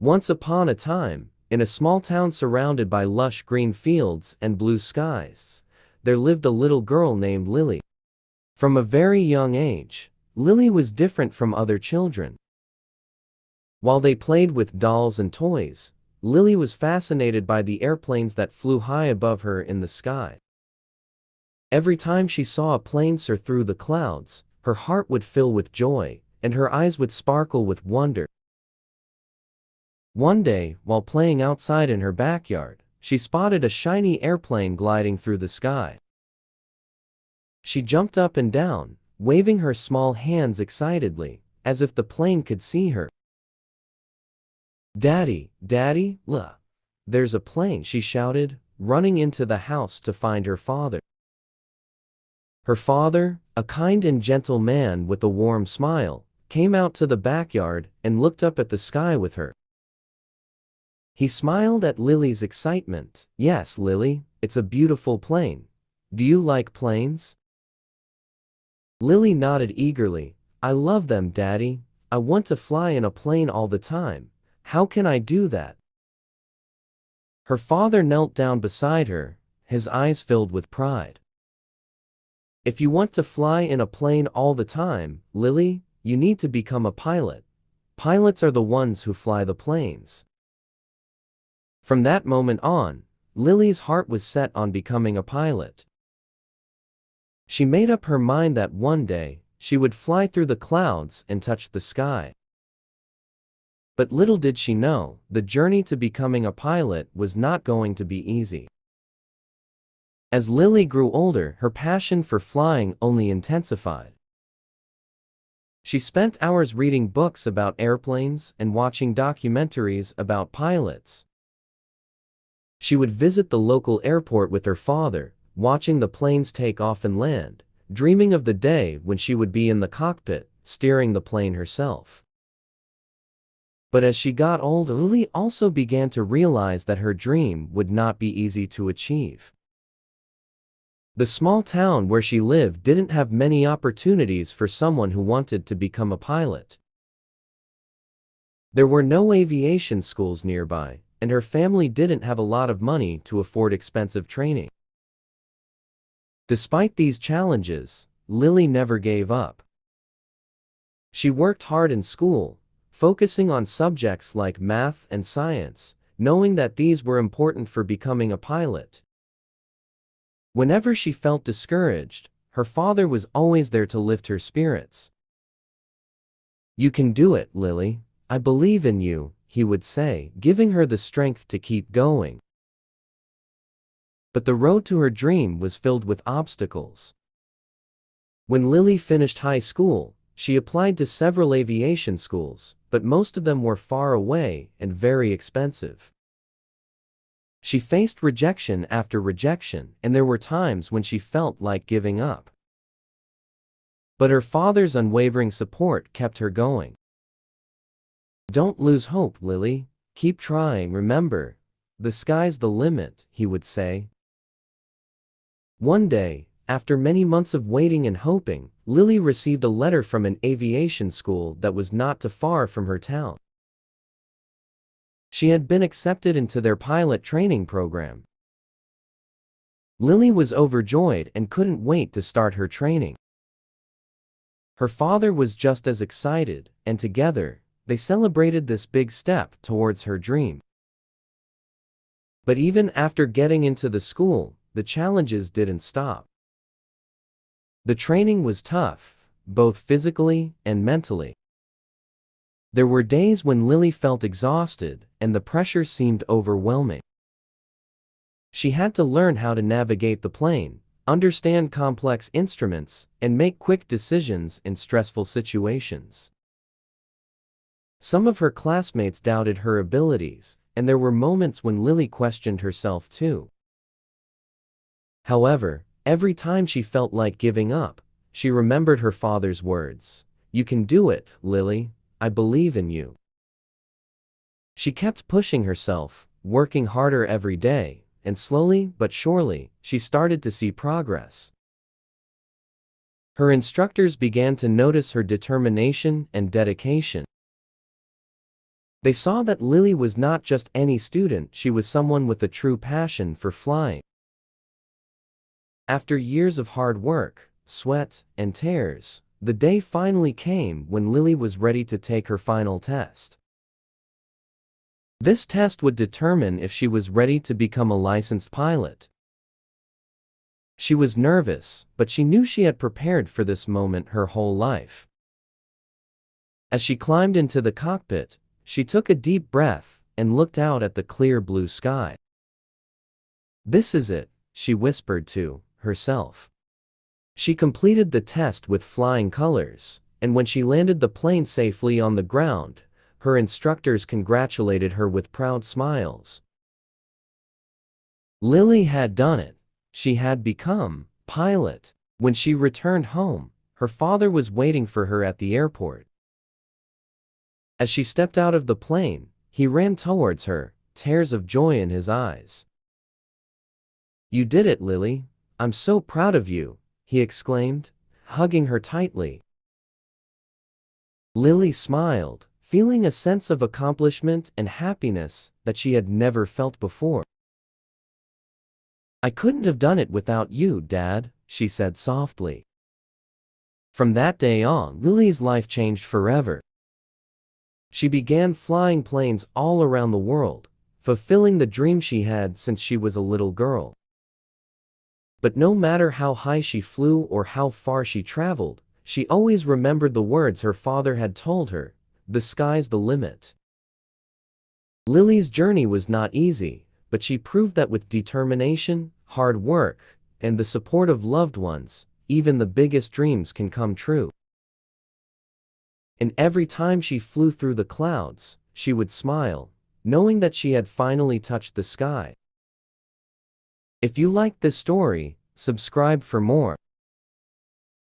Once upon a time, in a small town surrounded by lush green fields and blue skies, there lived a little girl named Lily. From a very young age, Lily was different from other children. While they played with dolls and toys, Lily was fascinated by the airplanes that flew high above her in the sky. Every time she saw a plane soar through the clouds, her heart would fill with joy, and her eyes would sparkle with wonder. One day, while playing outside in her backyard, she spotted a shiny airplane gliding through the sky. She jumped up and down, waving her small hands excitedly, as if the plane could see her. "Daddy, Daddy, look! There's a plane," she shouted, running into the house to find her father. Her father, a kind and gentle man with a warm smile, came out to the backyard and looked up at the sky with her. He smiled at Lily's excitement. "Yes, Lily, it's a beautiful plane. Do you like planes?" Lily nodded eagerly. "I love them, Daddy. I want to fly in a plane all the time. How can I do that?" Her father knelt down beside her, his eyes filled with pride. "If you want to fly in a plane all the time, Lily, you need to become a pilot. Pilots are the ones who fly the planes." From that moment on, Lily's heart was set on becoming a pilot. She made up her mind that one day, she would fly through the clouds and touch the sky. But little did she know, the journey to becoming a pilot was not going to be easy. As Lily grew older, her passion for flying only intensified. She spent hours reading books about airplanes and watching documentaries about pilots. She would visit the local airport with her father, watching the planes take off and land, dreaming of the day when she would be in the cockpit, steering the plane herself. But as she got older, Lily also began to realize that her dream would not be easy to achieve. The small town where she lived didn't have many opportunities for someone who wanted to become a pilot. There were no aviation schools nearby, and her family didn't have a lot of money to afford expensive training. Despite these challenges, Lily never gave up. She worked hard in school, focusing on subjects like math and science, knowing that these were important for becoming a pilot. Whenever she felt discouraged, her father was always there to lift her spirits. "You can do it, Lily. I believe in you," he would say, giving her the strength to keep going. But the road to her dream was filled with obstacles. When Lily finished high school, she applied to several aviation schools, but most of them were far away and very expensive. She faced rejection after rejection, and there were times when she felt like giving up. But her father's unwavering support kept her going. "Don't lose hope, Lily. Keep trying. Remember, the sky's the limit," he would say. One day, after many months of waiting and hoping, Lily received a letter from an aviation school that was not too far from her town. She had been accepted into their pilot training program. Lily was overjoyed and couldn't wait to start her training. Her father was just as excited, and together, they celebrated this big step towards her dream. But even after getting into the school, the challenges didn't stop. The training was tough, both physically and mentally. There were days when Lily felt exhausted, and the pressure seemed overwhelming. She had to learn how to navigate the plane, understand complex instruments, and make quick decisions in stressful situations. Some of her classmates doubted her abilities, and there were moments when Lily questioned herself too. However, every time she felt like giving up, she remembered her father's words. "You can do it, Lily. I believe in you." She kept pushing herself, working harder every day, and slowly but surely, she started to see progress. Her instructors began to notice her determination and dedication. They saw that Lily was not just any student, she was someone with a true passion for flying. After years of hard work, sweat, and tears, the day finally came when Lily was ready to take her final test. This test would determine if she was ready to become a licensed pilot. She was nervous, but she knew she had prepared for this moment her whole life. As she climbed into the cockpit, she took a deep breath and looked out at the clear blue sky. "This is it," she whispered to herself. She completed the test with flying colors, and when she landed the plane safely on the ground, her instructors congratulated her with proud smiles. Lily had done it. She had become pilot. When she returned home, her father was waiting for her at the airport. As she stepped out of the plane, he ran towards her, tears of joy in his eyes. "You did it, Lily. I'm so proud of you," he exclaimed, hugging her tightly. Lily smiled, feeling a sense of accomplishment and happiness that she had never felt before. "I couldn't have done it without you, Dad," she said softly. From that day on, Lily's life changed forever. She began flying planes all around the world, fulfilling the dream she had since she was a little girl. But no matter how high she flew or how far she traveled, she always remembered the words her father had told her: "The sky's the limit." Lily's journey was not easy, but she proved that with determination, hard work, and the support of loved ones, even the biggest dreams can come true. And every time she flew through the clouds, she would smile, knowing that she had finally touched the sky. If you liked this story, subscribe for more.